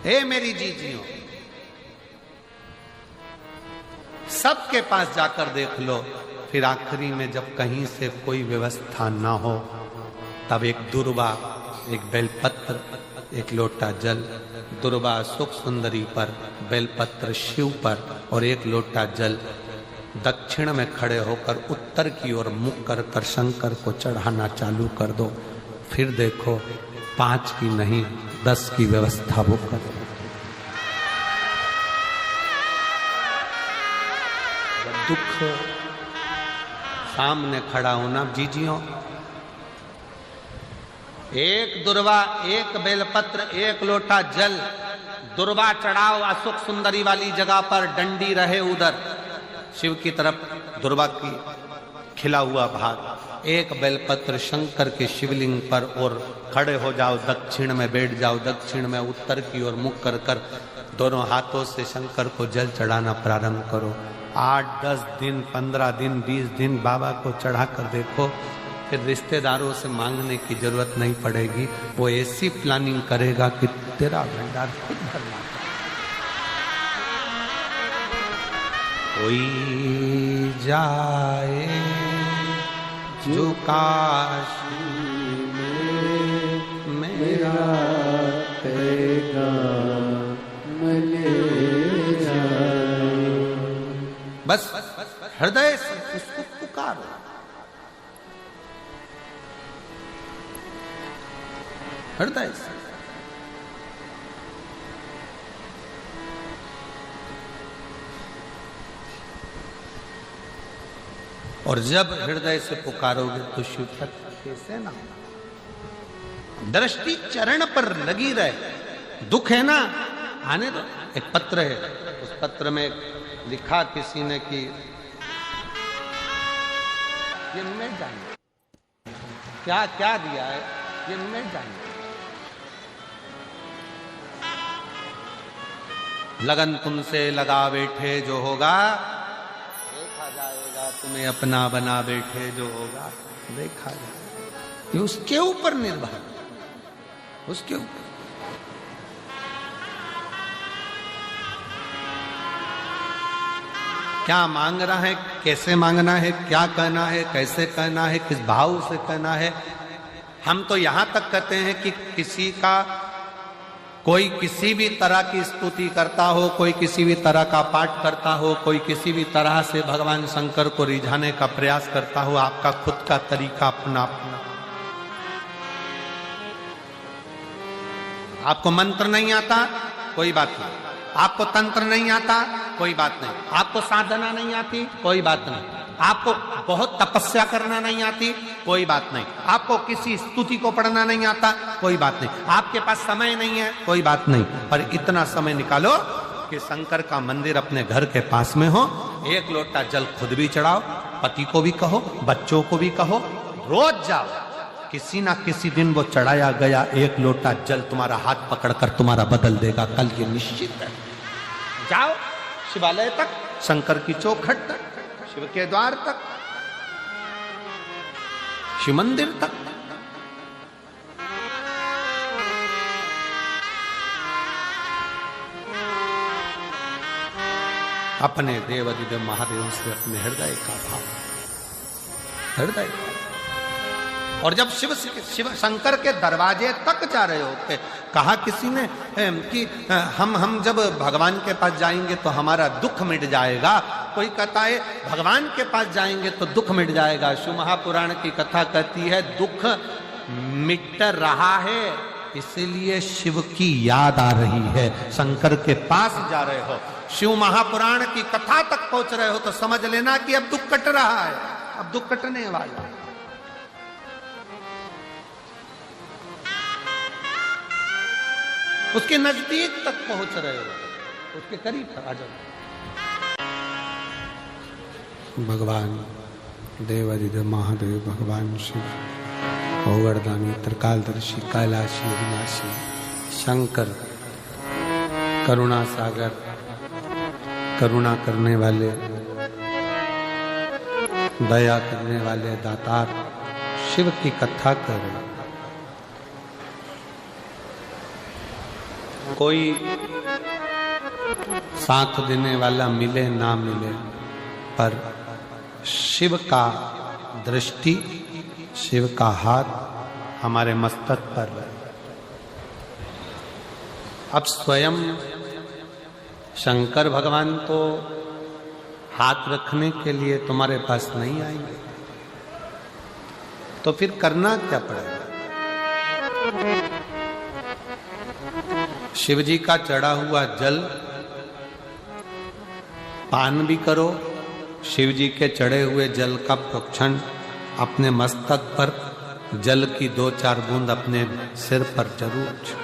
हे मेरी जीजियों, सबके पास जाकर देख लो, फिर आखिरी में जब कहीं से कोई व्यवस्था ना हो, तब एक दुर्वा, एक बेलपत्र, एक लोटा जल, दुर्वा सुख सुंदरी पर, बेलपत्र शिव पर और एक लोटा जल दक्षिण में खड़े होकर उत्तर की ओर मुख कर कर शंकर को चढ़ाना चालू कर दो। फिर देखो 5 की नहीं 10 की व्यवस्था वो कर दो। दुख सामने खड़ा होना जीजियों, एक दुर्वा, एक बेलपत्र, एक लोटा जल, दुर्वा चढ़ाओ अशोक सुंदरी वाली जगह पर, डंडी रहे उधर शिव की तरफ, दुर्वा की खिला हुआ भाग, एक बेलपत्र शंकर के शिवलिंग पर और खड़े हो जाओ, दक्षिण में बैठ जाओ, दक्षिण में उत्तर की ओर मुख कर कर दोनों हाथों से शंकर को जल चढ़ाना प्रारंभ करो। 8, 10 दिन, 15 दिन, 20 दिन बाबा को चढ़ा कर देखो, फिर रिश्तेदारों से मांगने की जरूरत नहीं पड़ेगी। वो ऐसी प्लानिंग करेगा कि तेरा भंडार खुद भरना। कोई जाए जो काशी में मेरा पैगाम ले जाए। बस हृदय से उसको पुकारो। हृदय से। और जब हृदय से पुकारोगे तो शिव तत्व कैसे ना, दृष्टि चरण पर लगी रहे। दुख है ना, आने दो। एक पत्र है, उस पत्र में लिखा किसी ने कि ये मैं जानू क्या क्या दिया है, ये मैं जानू। लगन तुमसे लगा बैठे जो होगा देखा जाएगा, तुम्हें अपना बना बैठे जो होगा देखा जाएगा। ये उसके ऊपर निर्भर, उसके ऊपर। क्या मांग रहा है, कैसे मांगना है, क्या कहना है, कैसे कहना है, किस भाव से कहना है। हम तो यहां तक कहते हैं कि किसी का कोई किसी भी तरह की स्तुति करता हो, कोई किसी भी तरह का पाठ करता हो, कोई किसी भी तरह से भगवान शंकर को रिझाने का प्रयास करता हो, आपका खुद का तरीका अपना अपना। आपको मंत्र नहीं आता, कोई बात नहीं। आपको तंत्र नहीं आता, कोई बात नहीं। आपको साधना नहीं आती, कोई बात नहीं। आपको बहुत तपस्या करना नहीं आती, कोई बात नहीं। आपको किसी स्तुति को पढ़ना नहीं आता, कोई बात नहीं। आपके पास समय नहीं है, कोई बात नहीं। पर इतना समय निकालो कि शंकर का मंदिर अपने घर के पास में हो, एक लोटा जल खुद भी चढ़ाओ, पति को भी कहो, बच्चों को भी कहो, रोज जाओ। किसी ना किसी दिन वो चढ़ाया गया एक लोटा जल तुम्हारा हाथ पकड़कर तुम्हारा बदल देगा, कल ये निश्चित है। जाओ शिवालय तक, शंकर की चौखट तक, शिव के द्वार तक, शिव मंदिर तक। अपने देवादिदेव महादेव से अपने हृदय का भाव, हृदय। और जब शिव शंकर के दरवाजे तक जा रहे होते, कहा किसी ने कि हम जब भगवान के पास जाएंगे तो हमारा दुख मिट जाएगा। कोई कहता है भगवान के पास जाएंगे तो दुख मिट जाएगा। शिव महापुराण की कथा कहती है दुख मिट रहा है, इसीलिए शिव की याद आ रही है। शंकर के पास जा रहे हो, शिव महापुराण की कथा तक पहुंच रहे हो तो समझ लेना कि अब दुख कट रहा है, अब दुख कटने वाला। उसके नजदीक तक पहुंच रहे हो, उसके करीब आ जाओ। भगवान देवादिदेव महादेव, भगवान शिव औगरदानी, त्रिकालदर्शी, कैलाशी, अविनाशी, शंकर, करुणा सागर, करुणा करने वाले, दया करने वाले दातार शिव की कथा कर रहे। कोई साथ देने वाला मिले ना मिले, पर शिव का दृष्टि, शिव का हाथ हमारे मस्तक पर रहे। अब स्वयं शंकर भगवान तो हाथ रखने के लिए तुम्हारे पास नहीं आएंगे, तो फिर करना क्या पड़ेगा? शिव जी का चढ़ा हुआ जल पान भी करो, शिव जी के चढ़े हुए जल का प्रोक्षण अपने मस्तक पर, जल की 2-4 बूंद अपने सिर पर जरूर छिड़को।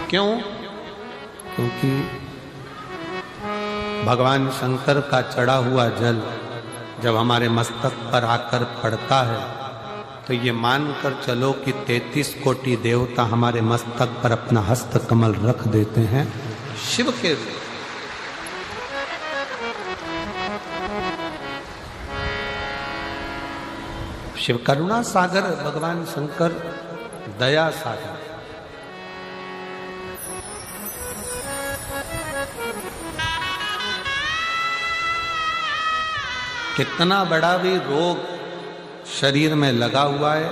क्यों? क्योंकि भगवान शंकर का चढ़ा हुआ जल जब हमारे मस्तक पर आकर पड़ता है तो ये मानकर चलो कि 33 कोटि देवता हमारे मस्तक पर अपना हस्त कमल रख देते हैं शिव के रूप। शिव करुणा सागर, भगवान शंकर दया सागर। कितना बड़ा भी रोग शरीर में लगा हुआ है,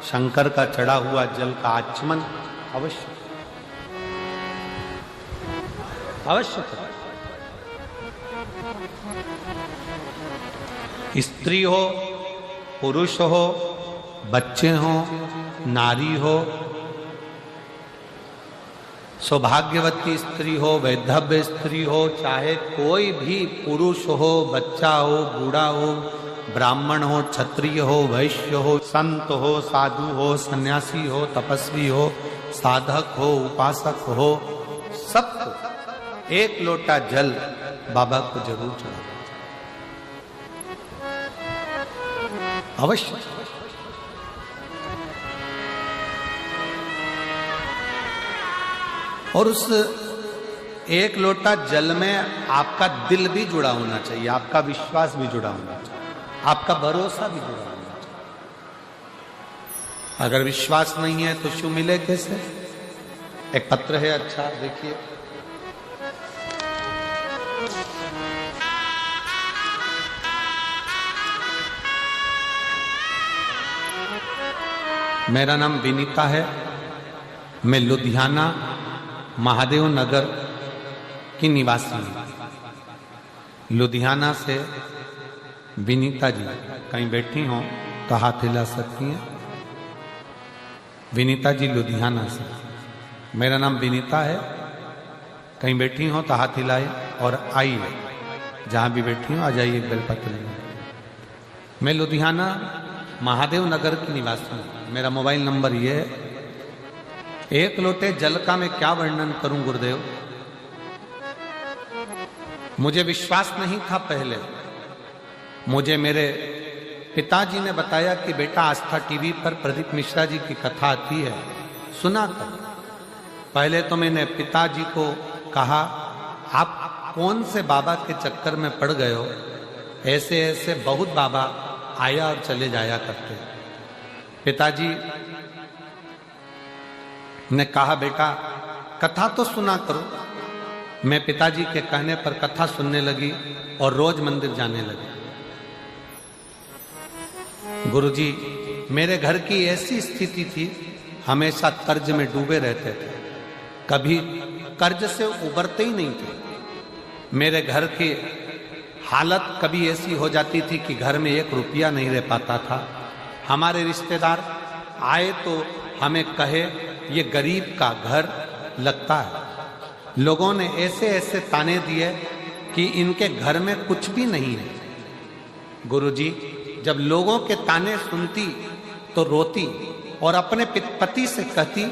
शंकर का चढ़ा हुआ जल का आचमन अवश्य अवश्य। स्त्री हो, पुरुष हो, बच्चे हो, नारी हो, सौभाग्यवती स्त्री हो, वैधव्य स्त्री हो, चाहे कोई भी पुरुष हो, बच्चा हो, बूढ़ा हो, ब्राह्मण हो, क्षत्रिय हो, वैश्य हो, संत हो, साधु हो, सन्यासी हो, तपस्वी हो, साधक हो, उपासक हो, सबको एक लोटा जल बाबा को जरूर चढ़ाना अवश्य। और उस एक लोटा जल में आपका दिल भी जुड़ा होना चाहिए, आपका विश्वास भी जुड़ा होना चाहिए, आपका भरोसा भी जुड़ा होना चाहिए। अगर विश्वास नहीं है तो शिव मिले कैसे? एक पत्र है, अच्छा देखिए। मेरा नाम विनीता है, मैं लुधियाना महादेव नगर की निवासी हूँ। लुधियाना से विनीता जी कहीं बैठी हो तो हाथ हिला सकती हैं। विनीता जी लुधियाना से, मेरा नाम विनीता है, कहीं बैठी हो तो हाथ हिलाए और आइए, जहाँ भी बैठी हो आ जाइए, बेलपत्र लेने। मैं लुधियाना महादेव नगर की निवासी हूँ। मेरा मोबाइल नंबर ये है। एक लोटे जल का मैं क्या वर्णन करूं गुरुदेव, मुझे विश्वास नहीं था पहले। मुझे मेरे पिताजी ने बताया कि बेटा आस्था टीवी पर प्रदीप मिश्रा जी की कथा आती है, सुना कर। पहले तो मैंने पिताजी को कहा, आप कौन से बाबा के चक्कर में पड़ गए हो, ऐसे ऐसे बहुत बाबा आया और चले जाया करते। पिताजी ने कहा, बेटा कथा तो सुना करो। मैं पिताजी के कहने पर कथा सुनने लगी और रोज मंदिर जाने लगी। गुरुजी, मेरे घर की ऐसी स्थिति थी, हमेशा कर्ज में डूबे रहते थे, कभी कर्ज से उबरते ही नहीं थे। मेरे घर की हालत कभी ऐसी हो जाती थी कि घर में 1 रुपया नहीं रह पाता था। हमारे रिश्तेदार आए तो हमें कहे, ये गरीब का घर लगता है। लोगों ने ऐसे ऐसे ताने दिए कि इनके घर में कुछ भी नहीं है। गुरुजी, जब लोगों के ताने सुनती तो रोती और अपने पति से कहती,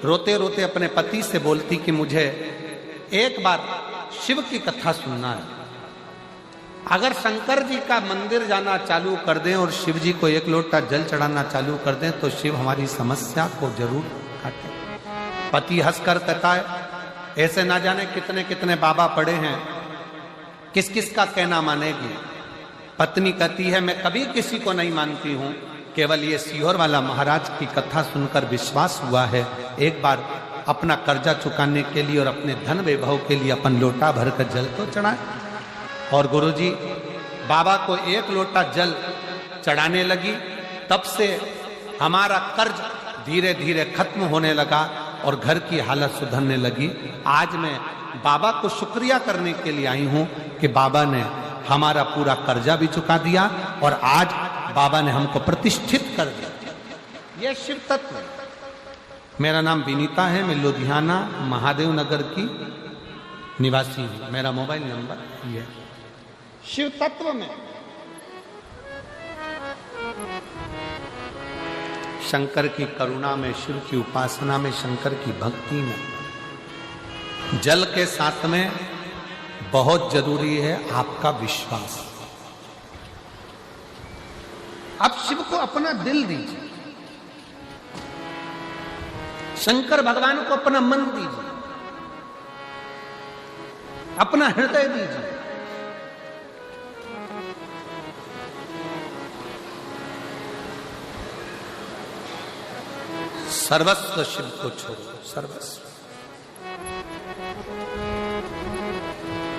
रोते रोते अपने पति से बोलती कि मुझे एक बार शिव की कथा सुनना है। अगर शंकर जी का मंदिर जाना चालू कर दें और शिव जी को 1 लोटा जल चढ़ाना चालू कर दें तो शिव हमारी समस्या को जरूर काटे। पति हंसकर कहता है, ऐसे ना जाने कितने कितने बाबा पड़े हैं, किस किस का कहना मानेगी। पत्नी कहती है मैं कभी किसी को नहीं मानती हूं, केवल ये सीहोर वाला महाराज की कथा सुनकर विश्वास हुआ है, एक बार अपना कर्जा चुकाने के लिए और अपने धन वैभव के लिए अपन लोटा भर कर जल तो चढ़ाए। और गुरुजी बाबा को एक लोटा जल चढ़ाने लगी, तब से हमारा कर्ज धीरे धीरे खत्म होने लगा और घर की हालत सुधरने लगी। आज मैं बाबा को शुक्रिया करने के लिए आई हूं कि बाबा ने हमारा पूरा कर्जा भी चुका दिया और आज बाबा ने हमको प्रतिष्ठित कर दिया। यह शिव तत्व। मेरा नाम विनीता है, मैं लुधियाना महादेव नगर की निवासी हूं। मेरा मोबाइल नंबर ये। शिव तत्व में शंकर की करुणा में, शिव की उपासना में, शंकर की भक्ति में, जल के साथ में बहुत जरूरी है आपका विश्वास। आप शिव को अपना दिल दीजिए, शंकर भगवान को अपना मन दीजिए, अपना हृदय दीजिए। सर्वस्व शिव को छोड़ो, सर्वस्व।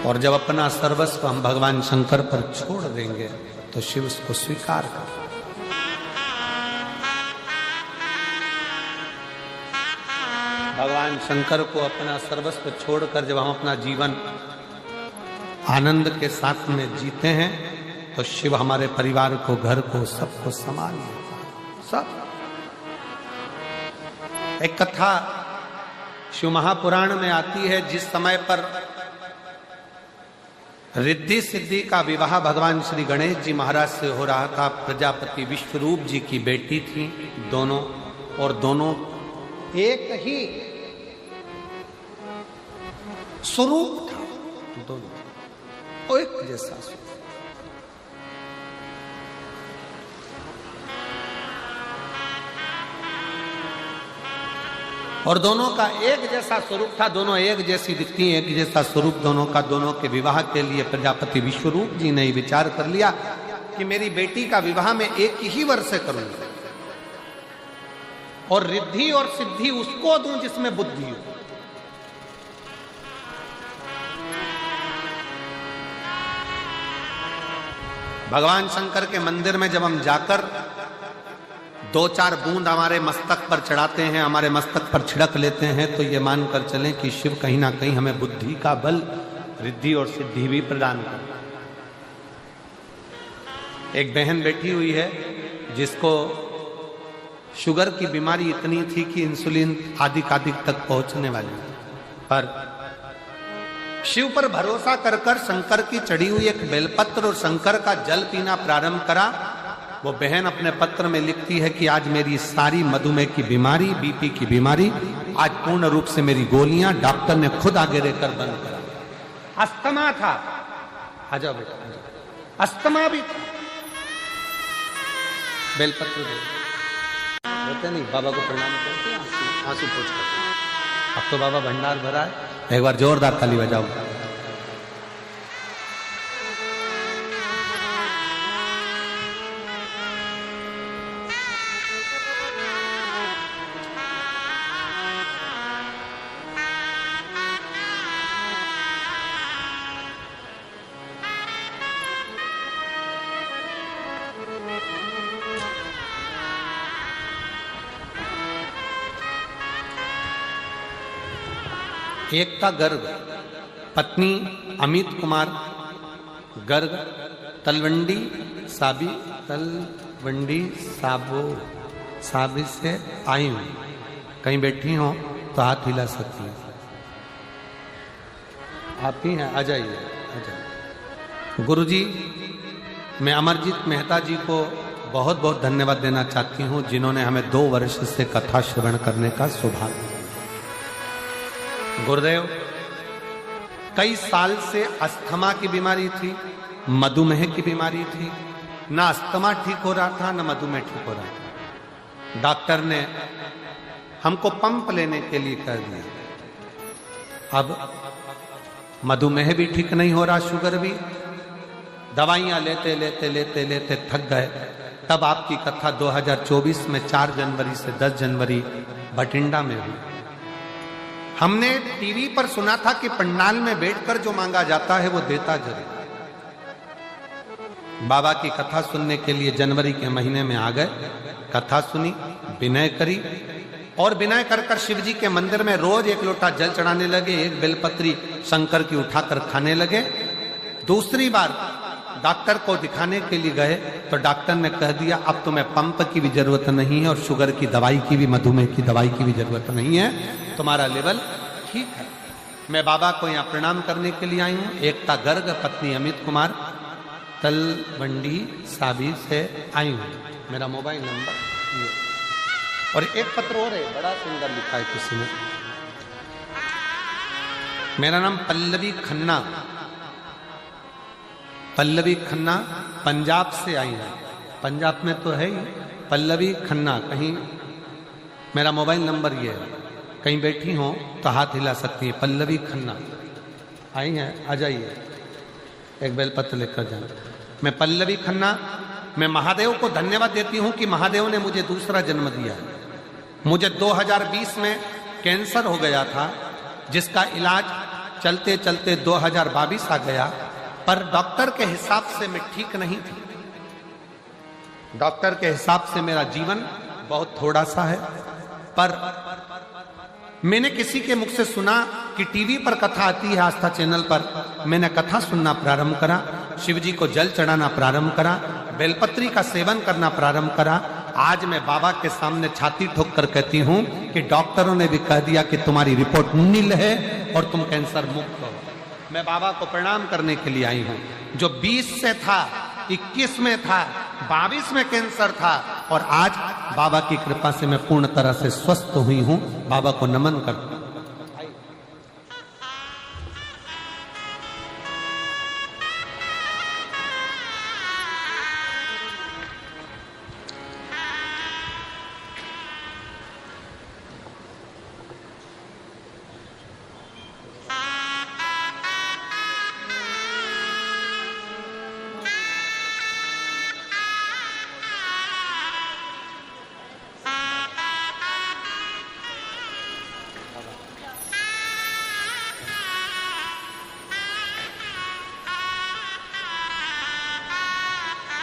और जब अपना सर्वस्व हम भगवान शंकर पर छोड़ देंगे तो शिव उसको स्वीकार कर। भगवान शंकर को अपना सर्वस्व छोड़कर जब हम अपना जीवन आनंद के साथ में जीते हैं तो शिव हमारे परिवार को, घर को, सबको संभाल लेता है, सब। एक कथा शिव महापुराण में आती है, जिस समय पर रिद्धि सिद्धि का विवाह भगवान श्री गणेश जी महाराज से हो रहा था। प्रजापति विश्वरूप जी की बेटी थी दोनों, और दोनों एक ही स्वरूप था, दोनों एक जैसा स्वरूप। और दोनों का एक जैसा स्वरूप था, दोनों एक जैसी दिखती, एक जैसा स्वरूप दोनों का। दोनों के विवाह के लिए प्रजापति विश्वरूप जी ने विचार कर लिया कि मेरी बेटी का विवाह मैं एक ही वर्ष से करूंगा और रिद्धि और सिद्धि उसको दूं जिसमें बुद्धि हो। भगवान शंकर के मंदिर में जब हम जाकर 2-4 बूंद हमारे मस्तक पर चढ़ाते हैं, हमारे मस्तक पर छिड़क लेते हैं, तो ये मानकर चलें कि शिव कहीं ना कहीं हमें बुद्धि का बल, रिद्धि और सिद्धि भी प्रदान करता है। एक बहन बैठी हुई है जिसको शुगर की बीमारी इतनी थी कि इंसुलिन आदि तक पहुंचने वाली, पर शिव पर भरोसा कर कर शंकर की चढ़ी हुई एक बेलपत्र और शंकर का जल पीना प्रारंभ करा। वो बहन अपने पत्र में लिखती है कि आज मेरी सारी मधुमेह की बीमारी, बीपी की बीमारी, आज पूर्ण रूप से मेरी गोलियां डॉक्टर ने खुद आगे रहकर बंद करा। अस्थमा था, आ जाओ बेटा, आ जाओ। अस्थमा भी था। बेलपत्र देते नहीं, बाबा को प्रणाम करते हैं, आंसू पोंछ करते। अब तो बाबा भंडार भरा है, एक बार जोरदार ताली बजाओ। एकता गर्ग, पत्नी अमित कुमार गर्ग, तलवंडी साबी से आई हूं। कहीं बैठी हो तो हाथ हिला सकती हैं। आप ही हैं, आ जाइए, आ जाइए। गुरुजी, मैं अमरजीत मेहता जी को बहुत बहुत धन्यवाद देना चाहती हूं, जिन्होंने हमें 2 वर्ष से कथा श्रवण करने का सौभाग्य दिया। गुरुदेव, कई साल से अस्थमा की बीमारी थी, मधुमेह की बीमारी थी। ना अस्थमा ठीक हो रहा था, ना मधुमेह ठीक हो रहा था। डॉक्टर ने हमको पंप लेने के लिए कह दिया। अब मधुमेह भी ठीक नहीं हो रहा, शुगर भी, दवाइयां लेते लेते लेते लेते थक गए। तब आपकी कथा 2024 में 4 जनवरी से 10 जनवरी बठिंडा में हुई। हमने टीवी पर सुना था कि पंडाल में बैठकर जो मांगा जाता है वो देता जरूर। बाबा की कथा सुनने के लिए जनवरी के महीने में आ गए, कथा सुनी, विनय करी और विनय कर कर शिव जी के मंदिर में रोज 1 लोटा जल चढ़ाने लगे, 1 बेलपत्री शंकर की उठाकर खाने लगे। दूसरी बार डॉक्टर को दिखाने के लिए गए तो डॉक्टर ने कह दिया अब तुम्हें पंप की भी जरूरत नहीं है और शुगर की दवाई की भी, मधुमेह की दवाई की भी जरूरत नहीं है, तुम्हारा लेवल ठीक है। मैं बाबा को यहाँ प्रणाम करने के लिए आई हूँ। एकता गर्ग, पत्नी अमित कुमार, तलवंडी साबी से आई हूँ। मेरा मोबाइल नंबर ये, और एक पत्र और है, बड़ा सुंदर लिखा है किसी ने। मेरा नाम पल्लवी खन्ना, पल्लवी खन्ना, पंजाब से आई है। पंजाब में तो है ही, पल्लवी खन्ना। कहीं मेरा मोबाइल नंबर ये है, कहीं बैठी हो तो हाथ हिला सकती है। पल्लवी खन्ना आई हैं, आ जाइए, एक बेलपत्र लेकर जाए। मैं पल्लवी खन्ना, मैं महादेव को धन्यवाद देती हूं कि महादेव ने मुझे दूसरा जन्म दिया। मुझे 2020 में कैंसर हो गया था, जिसका इलाज चलते चलते 2022 आ गया, पर डॉक्टर के हिसाब से मैं ठीक नहीं थी। डॉक्टर के हिसाब से मेरा जीवन बहुत थोड़ा सा है, पर मैंने किसी के मुख से सुना कि टीवी पर कथा आती है आस्था चैनल पर। मैंने कथा सुनना प्रारंभ करा, शिव जी को जल चढ़ाना प्रारंभ करा, बेलपत्री का सेवन करना प्रारंभ करा। आज मैं बाबा के सामने छाती ठोक कर कहती हूं कि डॉक्टरों ने भी कह दिया कि तुम्हारी रिपोर्ट नील है और तुम कैंसर मुक्त हो। मैं बाबा को प्रणाम करने के लिए आई हूं। जो 20 से था, 21 में था, 22 में कैंसर था, और आज बाबा की कृपा से मैं पूर्ण तरह से स्वस्थ हुई हूं। बाबा को नमन करता हूं।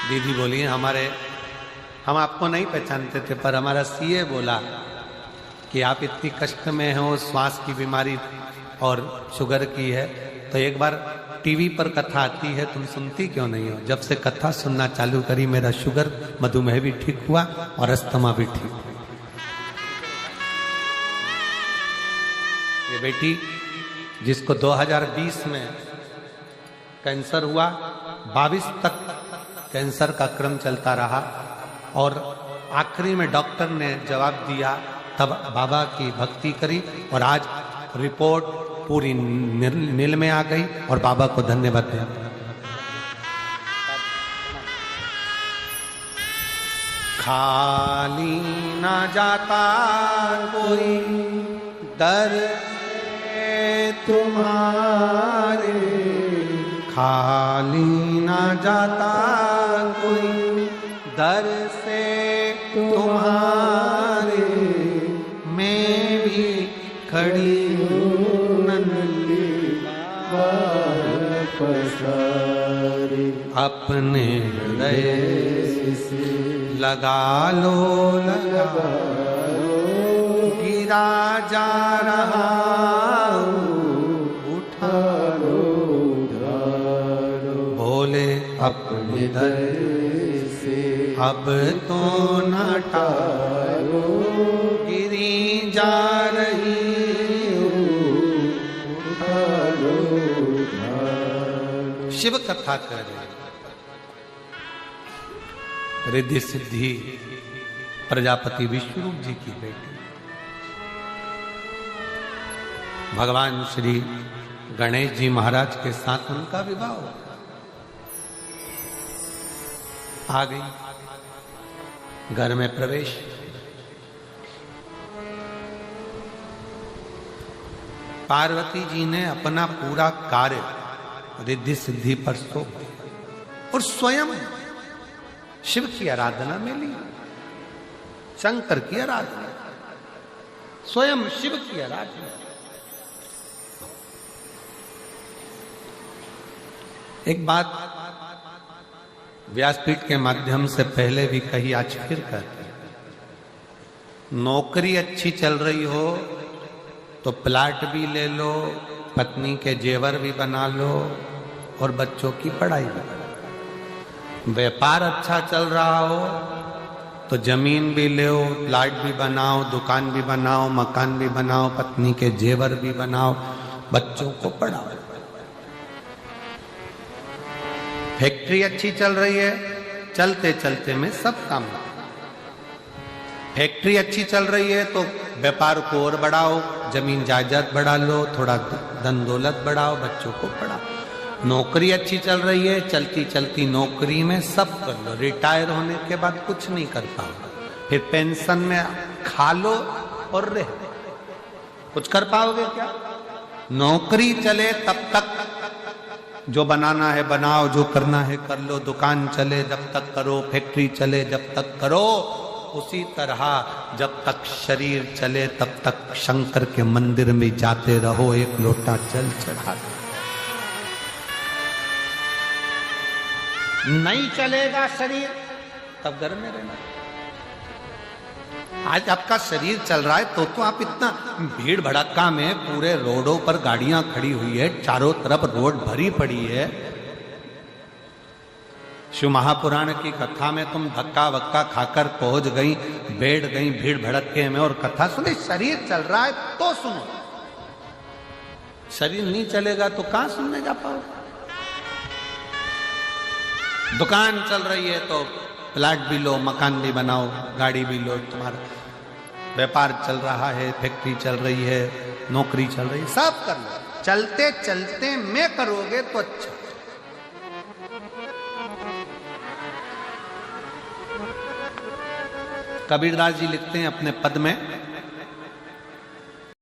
दीदी बोली हम आपको नहीं पहचानते थे, पर हमारा सीए बोला कि आप इतनी कष्ट में हो, श्वास की बीमारी और शुगर की है, तो एक बार टीवी पर कथा आती है, तुम सुनती क्यों नहीं हो? जब से कथा सुनना चालू करी, मेरा शुगर, मधुमेह भी ठीक हुआ और अस्थमा भी ठीक हुआ। ये बेटी जिसको 2020 में कैंसर हुआ, 22 तक कैंसर का क्रम चलता रहा, और आखिरी में डॉक्टर ने जवाब दिया, तब बाबा की भक्ति करी और आज रिपोर्ट पूरी नील में आ गई और बाबा को धन्यवाद दिया। खाली ना जाता कोई दर तुम्हारे, खाली ना जाता कोई दर से तुम्हारे, मैं भी खड़ी हूँ नन्ही पसारे, अपने हृदय से लगा लो, गिरा जा रहा उठा लो, बोले अपने दर से अब तो न टालो, गिरी जा रही उठा लो। शिव कथा कर रहे, रिद्धि सिद्धि प्रजापति विष्णु जी की बेटी, भगवान श्री गणेश जी महाराज के साथ उनका विवाह हुआ। आ गई घर में प्रवेश, पार्वती जी ने अपना पूरा कार्य रिद्धि सिद्धि पर सौंप दिया। और स्वयं शिव की आराधना में ली, शंकर की आराधना, स्वयं शिव की आराधना। एक बात व्यासपीठ के माध्यम से पहले भी कही, आज फिर कहते, नौकरी अच्छी चल रही हो तो प्लाट भी ले लो, पत्नी के जेवर भी बना लो और बच्चों की पढ़ाई भी करो। व्यापार अच्छा चल रहा हो तो जमीन भी लो, प्लाट भी बनाओ, दुकान भी बनाओ, मकान भी बनाओ, पत्नी के जेवर भी बनाओ, बच्चों को पढ़ाओ। फैक्ट्री अच्छी चल रही है, चलते चलते में सब काम। फैक्ट्री अच्छी चल रही है तो व्यापार को और बढ़ाओ, जमीन जायदाद बढ़ा लो, थोड़ा धन दौलत बढ़ाओ, बच्चों को पढ़ाओ। नौकरी अच्छी चल रही है, चलती चलती नौकरी में सब कर लो, रिटायर होने के बाद कुछ नहीं कर पाओगे, फिर पेंशन में खा लो और रह, कुछ कर पाओगे क्या? नौकरी चले तब तक जो बनाना है बनाओ, जो करना है कर लो, दुकान चले जब तक करो, फैक्ट्री चले जब तक करो। उसी तरह जब तक शरीर चले तब तक शंकर के मंदिर में जाते रहो, एक लोटा जल चढ़ा दो। नहीं चलेगा शरीर तब घर में रहना। आज आपका शरीर चल रहा है तो आप इतना भीड़ भड़क्का में पूरे रोडों पर गाड़ियां खड़ी हुई है, चारों तरफ रोड भरी पड़ी है। शिव महापुराण की कथा में तुम धक्का वक्का खाकर पहुंच गई, बैठ गई भीड़ भड़के में और कथा सुनी। शरीर चल रहा है तो सुनो, शरीर नहीं चलेगा तो कहां सुनने जा पाओगे? दुकान चल रही है तो प्लाट भी लो, मकान भी बनाओ, गाड़ी भी लो, तुम्हारा व्यापार चल रहा है, फैक्ट्री चल रही है, नौकरी चल रही है, सब कर लो। चलते चलते में करोगे तो अच्छा। कबीरदास जी लिखते हैं अपने पद में,